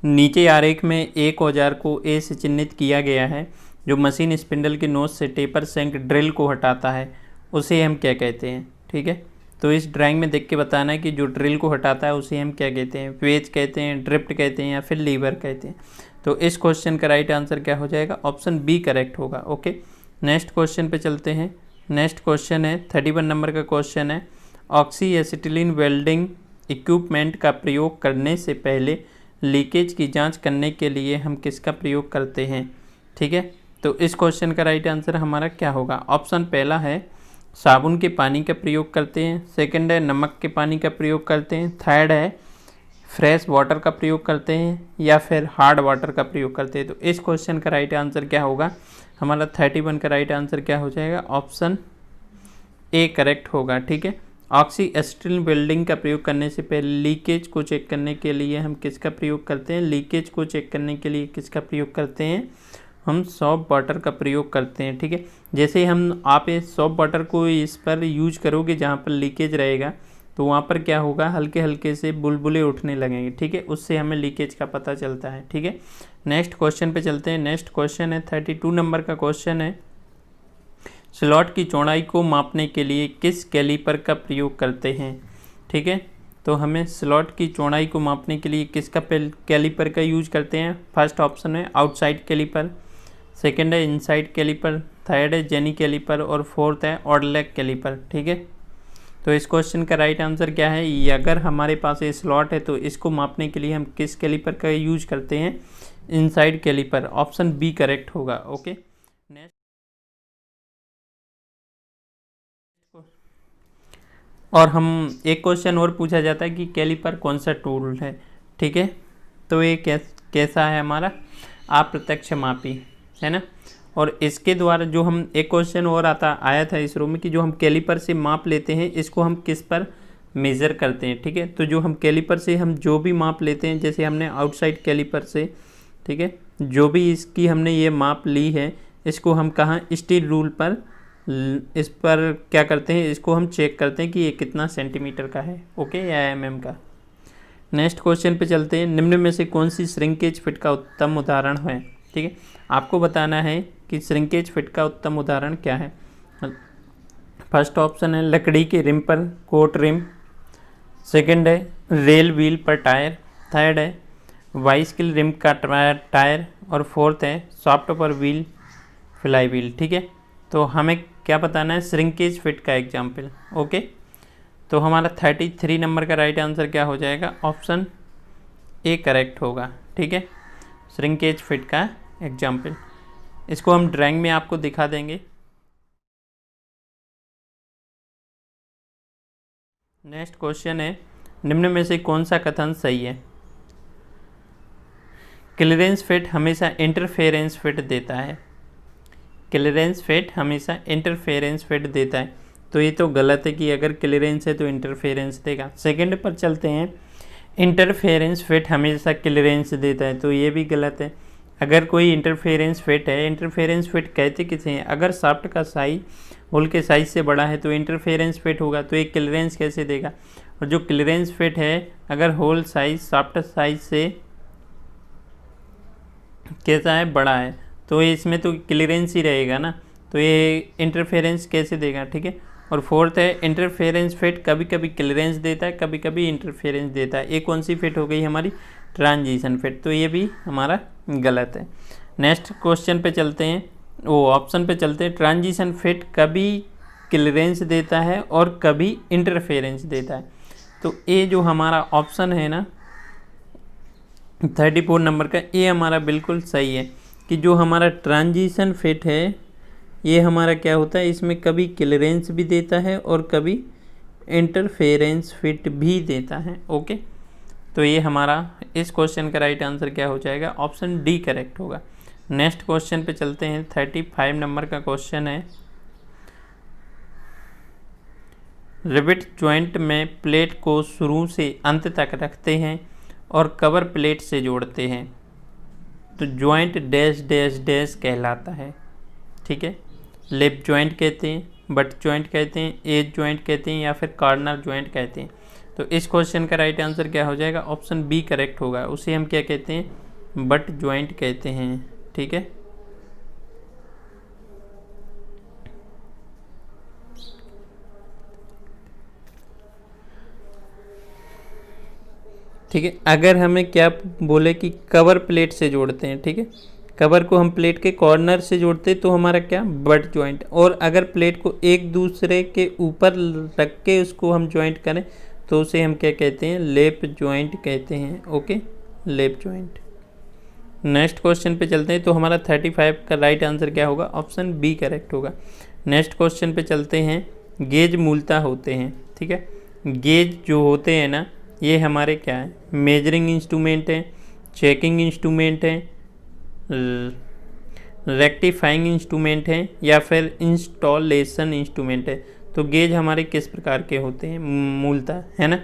नीचे आरेख में एक औजार को ए से चिन्हित किया गया है जो मशीन स्पिंडल के नोच से टेपर शैंक ड्रिल को हटाता है, उसे हम क्या कहते हैं। ठीक है, तो इस ड्राइंग में देख के बताना है कि जो ड्रिल को हटाता है उसे हम क्या कहते हैं, वेज कहते हैं, ड्रिफ्ट कहते हैं या फिर लीवर कहते हैं। तो इस क्वेश्चन का राइट आंसर क्या हो जाएगा, ऑप्शन बी करेक्ट होगा। ओके, नेक्स्ट क्वेश्चन पे चलते हैं। नेक्स्ट क्वेश्चन है 31 नंबर का क्वेश्चन है, ऑक्सी एसिटिलीन वेल्डिंग इक्विपमेंट का प्रयोग करने से पहले लीकेज की जांच करने के लिए हम किसका प्रयोग करते हैं। ठीक है, तो इस क्वेश्चन का राइट आंसर हमारा क्या होगा, ऑप्शन पहला है साबुन के पानी का प्रयोग करते हैं, सेकंड है नमक के पानी का प्रयोग करते हैं, थर्ड है फ्रेश वाटर का प्रयोग करते हैं या फिर हार्ड वाटर का प्रयोग करते हैं। तो इस क्वेश्चन का राइट आंसर क्या होगा, हमारा 31 का राइट आंसर क्या हो जाएगा, ऑप्शन ए करेक्ट होगा। ठीक है, ऑक्सी एसिटिलीन वेल्डिंग का प्रयोग करने से पहले लीकेज को चेक करने के लिए हम किसका प्रयोग करते हैं, लीकेज को चेक करने के लिए किसका प्रयोग करते हैं, हम सॉप वाटर का प्रयोग करते हैं। ठीक है, जैसे हम आप ये सॉप वाटर को इस पर यूज करोगे जहाँ पर लीकेज रहेगा तो वहाँ पर क्या होगा, हल्के हल्के से बुलबुले उठने लगेंगे। ठीक है, उससे हमें लीकेज का पता चलता है। ठीक है, नेक्स्ट क्वेश्चन पे चलते हैं। नेक्स्ट क्वेश्चन है 32 नंबर का क्वेश्चन है, स्लॉट की चौड़ाई को मापने के लिए किस कैलीपर का प्रयोग करते हैं। ठीक है, तो हमें स्लॉट की चौड़ाई को मापने के लिए किसका कैलीपर का यूज करते हैं। फर्स्ट ऑप्शन है आउटसाइड कैलीपर, सेकंड है इनसाइड कैलीपर, थर्ड है जेनी कैलीपर और फोर्थ है ऑडलेग कैलीपर। ठीक है, तो इस क्वेश्चन का राइट आंसर क्या है, ये अगर हमारे पास ये स्लॉट है तो इसको मापने के लिए हम किस कैलीपर का यूज करते हैं, inside caliper, option B correct होगा। ओके, नेक्स्ट और हम एक क्वेश्चन और पूछा जाता है कि कैलीपर कौन सा टूल है। ठीक है, तो ये कैसा है हमारा, अप्रत्यक्ष मापी है ना। और इसके द्वारा जो हम एक क्वेश्चन और आया था इस रो में कि जो हम कैलीपर से माप लेते हैं इसको हम किस पर मेज़र करते हैं। ठीक है, तो जो हम कैलीपर से हम जो भी माप लेते हैं, जैसे हमने आउटसाइड कैलीपर से, ठीक है, जो भी इसकी हमने ये माप ली है इसको हम कहाँ, स्टील रूल पर इस पर क्या करते हैं, इसको हम चेक करते हैं कि ये कितना सेंटीमीटर का है, ओके, या एमएम का। नेक्स्ट क्वेश्चन पे चलते हैं, निम्न में से कौन सी श्रिंकेज फिट का उत्तम उदाहरण है। ठीक है, आपको बताना है कि श्रिंकेज फिट का उत्तम उदाहरण क्या है। फर्स्ट ऑप्शन है लकड़ी के रिम पर कोट रिम, सेकंड है रेल व्हील पर टायर, थर्ड है बाइसिकल रिम का टायर और फोर्थ है सॉफ्ट पर व्हील फ्लाई व्हील। ठीक है, तो हमें क्या बताना है, श्रिंकेज फिट का एग्जाम्पल। ओके, तो हमारा 33 नंबर का राइट आंसर क्या हो जाएगा, ऑप्शन ए करेक्ट होगा। ठीक है, श्रिंकेज फिट का एग्जाम्पल, इसको हम ड्राइंग में आपको दिखा देंगे। नेक्स्ट क्वेश्चन है, निम्न में से कौन सा कथन सही है। क्लियरेंस फिट हमेशा इंटरफेरेंस फिट देता है, क्लियरेंस फिट हमेशा इंटरफेरेंस फिट देता है, तो ये तो गलत है कि अगर क्लियरेंस है तो इंटरफेरेंस देगा। सेकंड पर चलते हैं, इंटरफेरेंस फिट हमेशा क्लियरेंस देता है, तो ये भी गलत है। अगर कोई इंटरफेरेंस फिट है, इंटरफेरेंस फिट कहते किसे हैं, अगर शाफ्ट का साइज होल के साइज से बड़ा है तो इंटरफेरेंस फिट होगा, तो ये क्लियरेंस कैसे देगा। और जो क्लियरेंस फिट है अगर होल साइज शाफ्ट साइज से कैसा है, बड़ा है, तो इसमें तो क्लियरेंस ही रहेगा ना, तो ये इंटरफेरेंस कैसे देगा। ठीक है, और फोर्थ है इंटरफेरेंस फिट कभी कभी क्लियरेंस देता है, कभी कभी इंटरफेरेंस देता है। ये कौन सी फिट हो गई हमारी, ट्रांजिशन फिट, तो ये भी हमारा गलत है। नेक्स्ट क्वेश्चन पे चलते हैं, वो ऑप्शन पे चलते हैं, ट्रांजिशन फिट कभी क्लियरेंस देता है और कभी इंटरफेरेंस देता है। तो ये जो हमारा ऑप्शन है ना 34 नंबर का, ये हमारा बिल्कुल सही है कि जो हमारा ट्रांजिशन फिट है ये हमारा क्या होता है, इसमें कभी क्लियरेंस भी देता है और कभी इंटरफेरेंस फिट भी देता है। ओके, तो ये हमारा इस क्वेश्चन का राइट आंसर क्या हो जाएगा, ऑप्शन डी करेक्ट होगा। नेक्स्ट क्वेश्चन पे चलते हैं, 35 नंबर का क्वेश्चन है, रिवेट जॉइंट में प्लेट को शुरू से अंत तक रखते हैं और कवर प्लेट से जोड़ते हैं, तो जॉइंट डैश डैश डैश कहलाता है। ठीक है, लिप जॉइंट कहते हैं, बट जॉइंट कहते हैं, एज जॉइंट कहते हैं या फिर कॉर्नर जॉइंट कहते हैं। तो इस क्वेश्चन का राइट आंसर क्या हो जाएगा, ऑप्शन बी करेक्ट होगा। उसे हम क्या कहते हैं, बट ज्वाइंट कहते हैं। ठीक है, ठीक है। अगर हमें क्या बोले कि कवर प्लेट से जोड़ते हैं, ठीक है, कवर को हम प्लेट के कॉर्नर से जोड़ते हैं तो हमारा क्या, बट ज्वाइंट। और अगर प्लेट को एक दूसरे के ऊपर रख के उसको हम ज्वाइंट करें तो उसे हम क्या कहते हैं, लेप ज्वाइंट कहते हैं। ओके, लेप ज्वाइंट। नेक्स्ट क्वेश्चन पे चलते हैं। तो हमारा 35 का राइट आंसर क्या होगा, ऑप्शन बी करेक्ट होगा। नेक्स्ट क्वेश्चन पे चलते हैं। गेज मूलतः होते हैं, ठीक है। गेज जो होते हैं ना, ये हमारे क्या है, मेजरिंग इंस्ट्रूमेंट है, चेकिंग इंस्ट्रूमेंट है, रेक्टिफाइंग इंस्ट्रूमेंट है, या फिर इंस्टॉलेशन इंस्ट्रूमेंट है। तो गेज हमारे किस प्रकार के होते हैं मूलतः, है ना।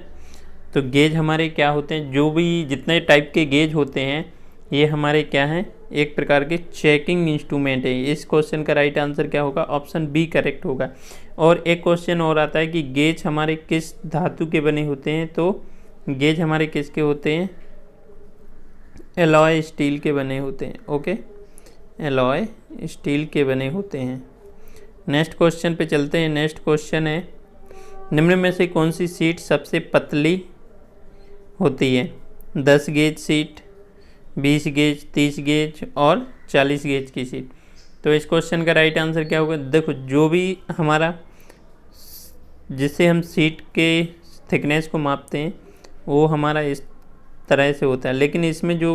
तो गेज हमारे क्या होते हैं, जो भी जितने टाइप के गेज होते हैं ये हमारे क्या हैं, एक प्रकार के चेकिंग इंस्ट्रूमेंट है। इस क्वेश्चन का राइट आंसर क्या होगा, ऑप्शन बी करेक्ट होगा। और एक क्वेश्चन और आता है कि गेज हमारे किस धातु के बने होते हैं। तो गेज हमारे किसके होते हैं, एलॉय स्टील के बने होते हैं। ओके, एलॉय स्टील के बने होते हैं। नेक्स्ट क्वेश्चन पे चलते हैं। नेक्स्ट क्वेश्चन है, निम्न में से कौन सी सीट सबसे पतली होती है, 10 गेज सीट, 20 गेज, 30 गेज और 40 गेज की सीट। तो इस क्वेश्चन का राइट आंसर क्या होगा, देखो जो भी हमारा, जिससे हम सीट के थिकनेस को मापते हैं वो हमारा इस तरह से होता है, लेकिन इसमें जो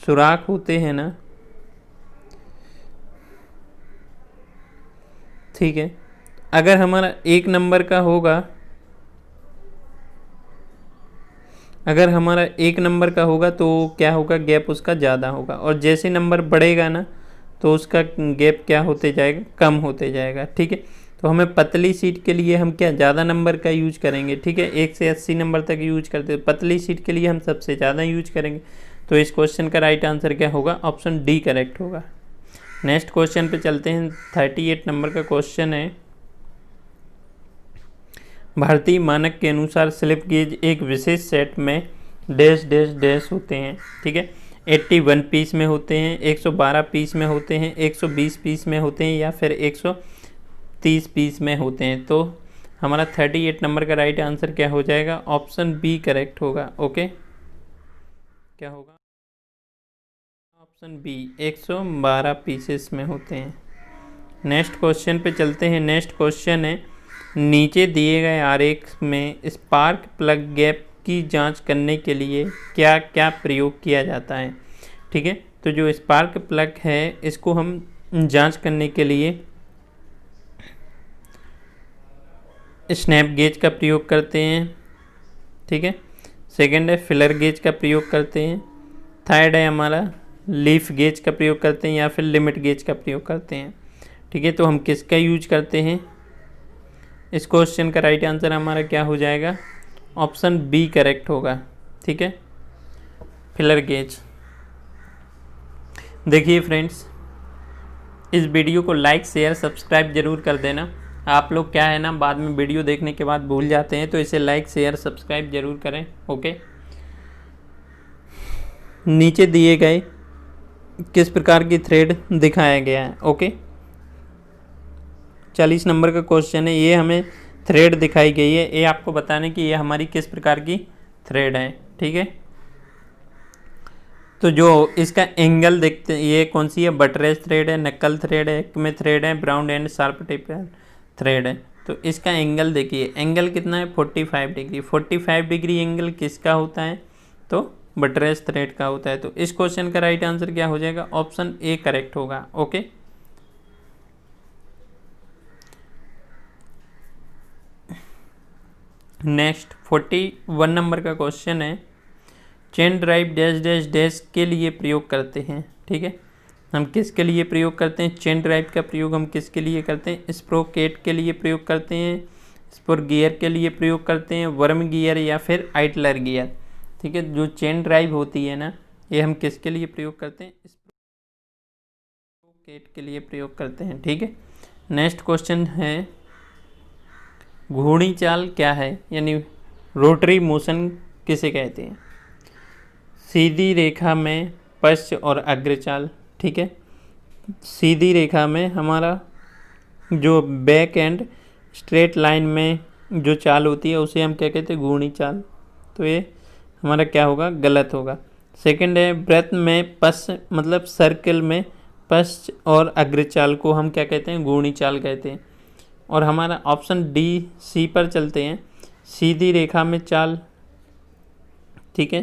सुराख होते हैं ना, ठीक है, अगर हमारा 1 नंबर का होगा, अगर हमारा 1 नंबर का होगा तो क्या होगा, गैप उसका ज़्यादा होगा। और जैसे नंबर बढ़ेगा ना तो उसका गैप क्या होते जाएगा, कम होते जाएगा। ठीक है, तो हमें पतली सीट के लिए हम क्या ज़्यादा नंबर का यूज करेंगे। ठीक है, 1 से 80 नंबर तक यूज करते हैं, पतली सीट के लिए हम सबसे ज़्यादा यूज करेंगे। तो इस क्वेश्चन का राइट आंसर क्या होगा, ऑप्शन डी करेक्ट होगा। नेक्स्ट क्वेश्चन पे चलते हैं। 38 नंबर का क्वेश्चन है, भारतीय मानक के अनुसार स्लिप गेज एक विशेष सेट में डैश डैश डैश होते हैं। ठीक है, 81 पीस में होते हैं, 112 पीस में होते हैं, 120 पीस में होते हैं, या फिर 130 पीस में होते हैं। तो हमारा 38 नंबर का राइट आंसर क्या हो जाएगा, ऑप्शन बी करेक्ट होगा। ओके, क्या होगा, ऑप्शन बी 112 पीसेस में होते हैं। नेक्स्ट क्वेश्चन पे चलते हैं। नेक्स्ट क्वेश्चन है, नीचे दिए गए आरेख में स्पार्क प्लग गैप की जांच करने के लिए क्या क्या प्रयोग किया जाता है। ठीक है, तो जो स्पार्क प्लग है इसको हम जांच करने के लिए स्नैप गेज का प्रयोग करते हैं। ठीक है, सेकंड है फिलर गेज का प्रयोग करते हैं। थर्ड है हमारा लीफ गेज का प्रयोग करते हैं, या फिर लिमिट गेज का प्रयोग करते हैं। ठीक है, तो हम किसका यूज करते हैं, इस क्वेश्चन का राइट आंसर हमारा क्या हो जाएगा, ऑप्शन बी करेक्ट होगा। ठीक है, फिलर गेज। देखिए फ्रेंड्स, इस वीडियो को लाइक शेयर सब्सक्राइब जरूर कर देना। आप लोग क्या है ना, बाद में वीडियो देखने के बाद भूल जाते हैं, तो इसे लाइक शेयर सब्सक्राइब जरूर करें। ओके, नीचे दिए गए किस प्रकार की थ्रेड दिखाया गया है। ओके, 40 नंबर का क्वेश्चन है, ये हमें थ्रेड दिखाई गई है, ये आपको बताने की ये हमारी किस प्रकार की थ्रेड है। ठीक है, तो जो इसका एंगल देखते हैं, ये कौन सी है, बटरेज थ्रेड है, नक्कल थ्रेड है, एक्मे थ्रेड है, brown and sharp tip thread है। तो इसका एंगल देखिए, एंगल कितना है, 45 डिग्री। 45 डिग्री एंगल किसका होता है, तो बटरेज थ्रेड का होता है। तो इस क्वेश्चन का राइट आंसर क्या हो जाएगा, ऑप्शन ए करेक्ट होगा। ओके, नेक्स्ट 41 नंबर का क्वेश्चन है, chain drive dash dash dash के लिए प्रयोग करते हैं। ठीक है, हम किसके लिए प्रयोग करते हैं, चेन ड्राइव का प्रयोग हम किसके लिए करते हैं, स्प्रोकेट के लिए प्रयोग करते हैं, स्पोर गियर के लिए प्रयोग करते हैं, वर्म गियर या फिर आइटलर गियर। ठीक है, जो चेन ड्राइव होती है ना, ये हम किसके लिए प्रयोग करते हैं, स्प्रोकेट के लिए प्रयोग करते हैं। ठीक है, नेक्स्ट क्वेश्चन है, घूर्णी चाल क्या है, यानी रोटरी मोशन किसे कहते हैं। सीधी रेखा में पश्च और अग्रचाल, ठीक है। सीधी रेखा में हमारा जो बैक एंड स्ट्रेट लाइन में जो चाल होती है उसे हम क्या कहते हैं, घूर्णी चाल। तो ये हमारा क्या होगा, गलत होगा। सेकंड है वृत्त में पश्च मतलब सर्कल में पश्च और अग्रचाल को हम क्या कहते हैं, घूर्णी चाल कहते हैं। और हमारा ऑप्शन डी सी पर चलते हैं, सीधी रेखा में चाल, ठीक है।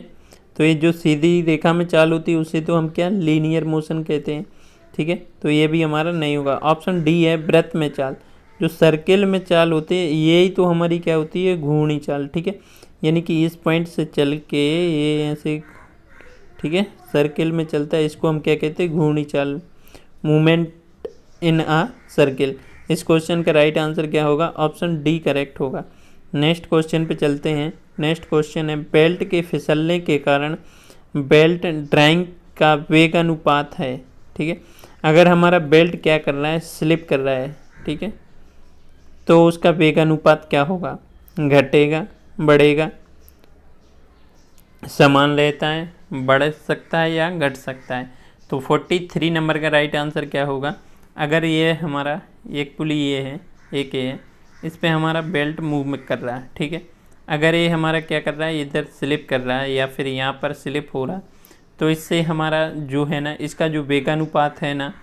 तो ये जो सीधी रेखा में चाल होती है उसे तो हम क्या लीनियर मोशन कहते हैं, ठीक है। तो ये भी हमारा नहीं होगा। ऑप्शन डी है वृत्त में चाल, जो सर्किल में चाल होती है यही तो हमारी क्या होती है, घूर्णी चाल, ठीक है। यानी कि इस पॉइंट से चल के ये ऐसे, ठीक है, सर्किल में चलता है, इसको हम क्या कहते हैं, घूर्णी चाल, मूवमेंट इन अ सर्किल। इस क्वेश्चन का राइट आंसर क्या होगा, ऑप्शन डी करेक्ट होगा। नेक्स्ट क्वेश्चन पे चलते हैं। नेक्स्ट क्वेश्चन है बेल्ट के फिसलने के कारण बेल्ट ड्रैग का वेग अनुपात है, ठीक है। अगर हमारा बेल्ट क्या कर रहा है, स्लिप कर रहा है, ठीक है, तो उसका वेग अनुपात क्या होगा, घटेगा, बढ़ेगा, समान रहता है, बढ़ सकता है या घट सकता है। तो 43 नंबर का राइट आंसर क्या होगा। अगर ये हमारा एक पुली ये है, एक ये है, इस पे हमारा बेल्ट मूव कर रहा है, ठीक है। अगर ये हमारा क्या कर रहा है, इधर स्लिप कर रहा है या फिर यहाँ पर स्लिप हो रहा है, तो इससे हमारा जो है ना, इसका जो वेगानुपात है ना,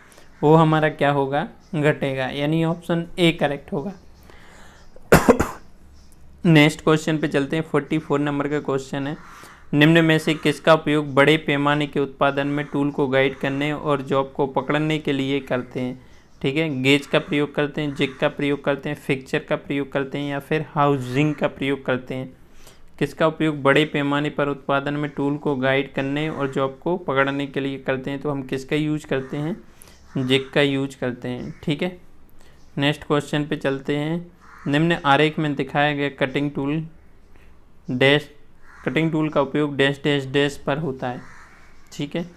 वो हमारा क्या होगा, घटेगा, यानी ऑप्शन ए करेक्ट होगा। नेक्स्ट क्वेश्चन पे चलते हैं। 44 नंबर का क्वेश्चन है, निम्न में से किसका उपयोग बड़े पैमाने के उत्पादन में टूल को गाइड करने और जॉब को पकड़ने के लिए करते हैं, ठीक है। गेज का प्रयोग करते हैं, जिग का प्रयोग करते हैं, फिक्चर का प्रयोग करते हैं या फिर हाउसिंग का प्रयोग करते हैं। किसका उपयोग बड़े पैमाने पर उत्पादन में टूल को गाइड करने और जॉब को पकड़ने के लिए करते हैं, तो हम किसका यूज करते हैं, जिग का यूज करते हैं, ठीक है। नेक्स्ट क्वेश्चन पे चलते हैं। निम्न आरेख में दिखाया गया कटिंग टूल का उपयोग डैश डैश डैश पर होता है, ठीक है।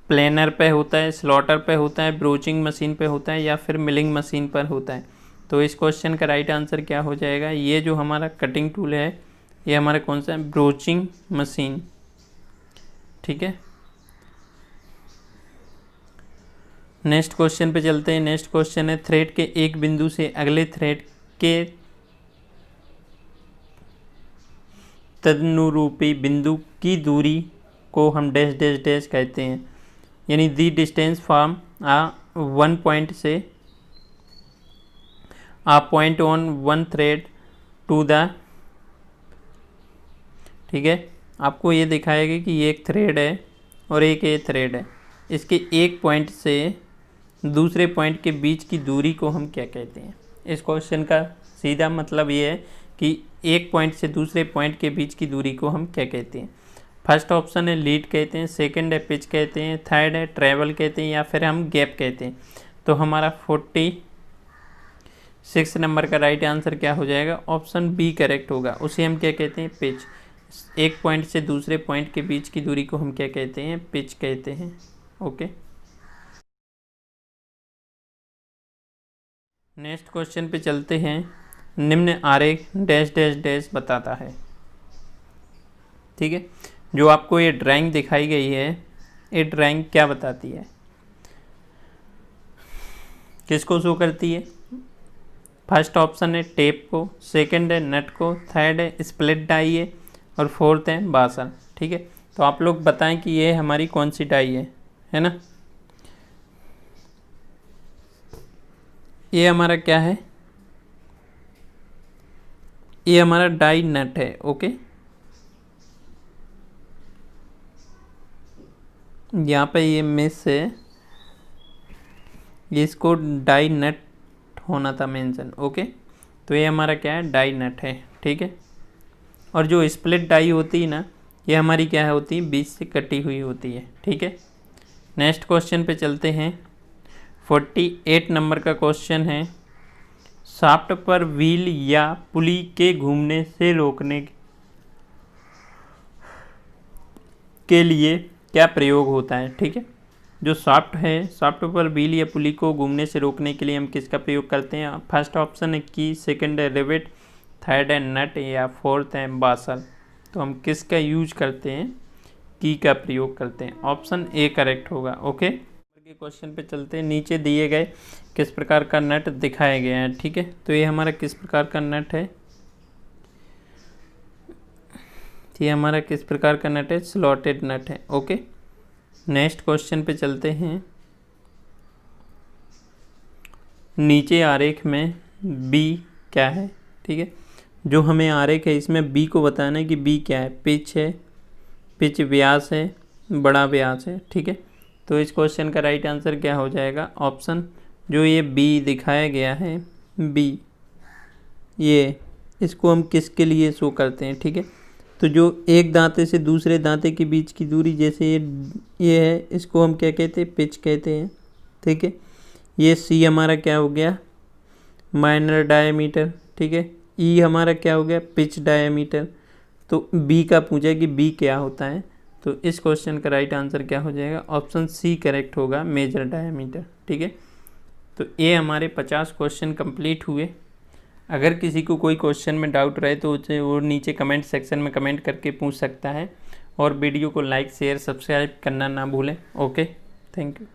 प्लेनर पे होता है, स्लॉटर पे होता है, ब्रोचिंग मशीन पे होता है या फिर मिलिंग मशीन पर होता है। तो इस क्वेश्चन का राइट आंसर क्या हो जाएगा, ये जो हमारा कटिंग टूल है ये हमारा कौन सा है, ब्रोचिंग मशीन, ठीक है। नेक्स्ट क्वेश्चन पे चलते हैं। नेक्स्ट क्वेश्चन है थ्रेड के एक बिंदु से अगले थ्रेड के तदनुरूपी बिंदु की दूरी को हम डैश डैश डैश कहते हैं, यानी the distance from one point से point on one thread to the, ठीक है। आपको ये दिखाएगा कि ये एक थ्रेड है और एक ये थ्रेड है, इसके एक पॉइंट से दूसरे पॉइंट के बीच की दूरी को हम क्या कहते हैं। इस क्वेश्चन का सीधा मतलब ये है कि एक पॉइंट से दूसरे पॉइंट के बीच की दूरी को हम क्या कहते हैं। फर्स्ट ऑप्शन है लीड कहते हैं, सेकंड है पिच कहते हैं, थर्ड है ट्रैवल कहते हैं या फिर हम गैप कहते हैं। तो हमारा 46 नंबर का राइट आंसर क्या हो जाएगा, ऑप्शन बी करेक्ट होगा। उसे हम क्या कहते हैं, पिच। एक पॉइंट से दूसरे पॉइंट के बीच की दूरी को हम क्या कहते हैं, पिच कहते हैं, ओके। नेक्स्ट क्वेश्चन पे चलते हैं। निम्न आरेख डैश डैश डैश बताता है, ठीक है। जो आपको ये ड्राइंग दिखाई गई है, ये ड्राइंग क्या बताती है, किसको शो करती है। फर्स्ट ऑप्शन है टेप को, सेकंड है नट को, थर्ड है स्प्लिट डाई है और फोर्थ है बासर, ठीक है। तो आप लोग बताएं कि ये हमारी कौन सी डाई है ना। ये हमारा क्या है, ये हमारा डाई नट है, ओके। यहाँ पे ये मिस है, इसको डाई नट होना था मेंशन, ओके। तो ये हमारा क्या है, डाई नट है, ठीक है। और जो स्प्लिट डाई होती है ना, ये हमारी क्या होती है, बीच से कटी हुई होती है, ठीक है। नेक्स्ट क्वेश्चन पे चलते हैं। 48 नंबर का क्वेश्चन है, शाफ्ट पर व्हील या पुली के घूमने से रोकने के लिए क्या प्रयोग होता है, ठीक है। जो शाफ्ट है, शाफ्ट पर व्हील या पुली को घूमने से रोकने के लिए हम किसका प्रयोग करते हैं? फर्स्ट ऑप्शन है की, सेकंड है रिवेट, थर्ड है नट या फोर्थ है बासल। तो हम किसका यूज करते हैं? की का प्रयोग करते हैं। ऑप्शन ए करेक्ट होगा। ओके, के क्वेश्चन पे चलते हैं। नीचे दिए गए किस प्रकार का नट दिखाया गया है, ठीक है। तो ये हमारा किस प्रकार का नट है? ये हमारा किस प्रकार का नट है? स्लॉटेड नट है। ओके, नेक्स्ट क्वेश्चन पे चलते हैं। नीचे आरेख में बी क्या है, ठीक है। जो हमें आरेख है इसमें बी को बताना है कि बी क्या है। पिच है, पिच व्यास है, बड़ा व्यास है, ठीक है। तो इस क्वेश्चन का राइट आंसर क्या हो जाएगा? ऑप्शन जो ये बी दिखाया गया है, बी, ये इसको हम किसके लिए शो करते हैं, ठीक है। तो जो एक दांते से दूसरे दांते के बीच की दूरी, जैसे ये है, इसको हम क्या कहते हैं? पिच कहते हैं, ठीक है। ये सी हमारा क्या हो गया? माइनर डायमीटर, ठीक है। ई हमारा क्या हो गया? Pitch diameter. तो बी का पूछा कि बी क्या होता है, तो इस क्वेश्चन का राइट आंसर क्या हो जाएगा? ऑप्शन सी करेक्ट होगा, मेजर डायमीटर, ठीक है। तो ये हमारे 50 क्वेश्चन कंप्लीट हुए। अगर किसी को कोई क्वेश्चन में डाउट रहे तो उसे वो नीचे कमेंट सेक्शन में कमेंट करके पूछ सकता है। और वीडियो को लाइक, शेयर, सब्सक्राइब करना ना भूलें। Okay, thank you.